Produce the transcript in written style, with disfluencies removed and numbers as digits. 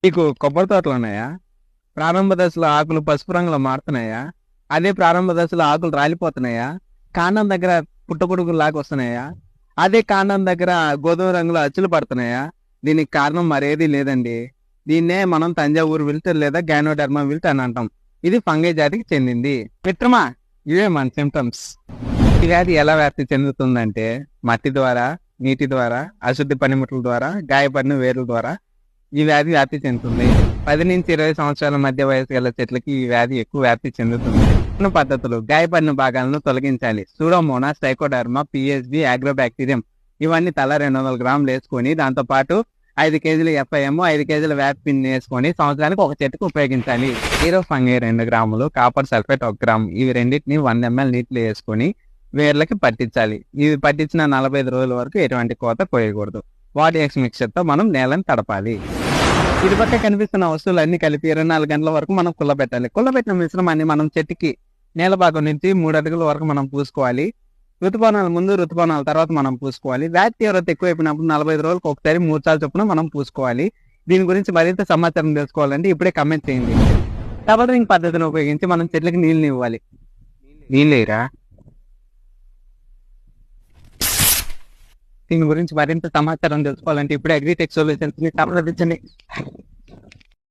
నీకు కొబ్బరి తోటలు ఉన్నాయా? ప్రారంభ దశలో ఆకులు పసుపు రంగులో మారుతున్నాయా? అదే ప్రారంభ దశలో ఆకులు రాలిపోతున్నాయా? కాండం దగ్గర పుట్టగొడుగులు లాగా వస్తున్నాయా? అదే కాండం దగ్గర గోధుమ రంగులో అచ్చులు పడుతున్నాయా? దీనికి కారణం మరేది లేదండి. దీన్నే మనం తంజావూరు విల్ట్ లేదా గ్యానోడర్మా విల్ట్ అని అంటాం. ఇది ఫంగై జాతికి చెందింది. మిత్రమా, ఇవే మన సిమ్టమ్స్. ఈ వ్యాధి ఎలా వ్యాప్తి చెందుతుందంటే మట్టి ద్వారా, నీటి ద్వారా, అశుద్ధి పనిముట్ల ద్వారా, గాయపడిన వేర్ల ద్వారా ఈ వ్యాధి వ్యాప్తి చెందుతుంది. 10 నుంచి 20 సంవత్సరాల మధ్య వయసు గల చెట్లకి ఈ వ్యాధి ఎక్కువ వ్యాప్తి చెందుతుంది. కొన్ని పద్ధతులు: గాయపడిన భాగాలను తొలగించాలి. సూడోమోనాస్, ట్రైకోడర్మా, పిఎస్బి, అగ్రోబాక్టీరియం ఇవన్నీ తల 200 గ్రాములు వేసుకొని దాంతో పాటు 5 కేజీల ఎఫ్ఐఎం, 5 కేజీల వ్యాపిన్ వేసుకొని సంవత్సరానికి ఒక చెట్టుకు ఉపయోగించాలి. హీరో ఫంగై 2 గ్రాములు, కాపర్ సల్ఫేట్ 1 గ్రాము, ఇవి రెండింటిని 1 ml నీటిలో వేసుకొని వేర్లకి పట్టించాలి. ఇవి పట్టించిన 45 రోజుల వరకు ఎటువంటి కోత కోయకూడదు. వాటి ఎక్స్ మిక్చర్ తో మనం నేలను తడపాలి. ఇటుపక్క కనిపిస్తున్న వస్తువులన్నీ కలిపి 24 గంటల వరకు మనం కుల్లబెట్టాలి. కుల్లబెట్టిన మిశ్రమాన్ని మనం చెట్టుకి నేల భాగం నుంచి 3 అడుగుల వరకు మనం పూసుకోవాలి. ఋతుపవనాల ముందు, ఋతుపవనాల తర్వాత మనం పూసుకోవాలి. వ్యాధి తీవ్రత ఎక్కువైపోయినప్పుడు 45 రోజులకు ఒకసారి 3 సార్లు చొప్పున మనం పూసుకోవాలి. దీని గురించి మరింత సమాచారం తెలుసుకోవాలంటే ఇప్పుడే కమెంట్ చేయండి. డబుల్ రింగ్ పద్ధతిని ఉపయోగించి మనం చెట్లకి నీళ్ళు ఇవ్వాలి. నీళ్ళేరా. దీని గురించి మరింత సమాచారం తెలుసుకోవాలంటే ఇప్పుడే అగ్రిటెక్ సొల్యూషన్స్ ని సంప్రదించండి.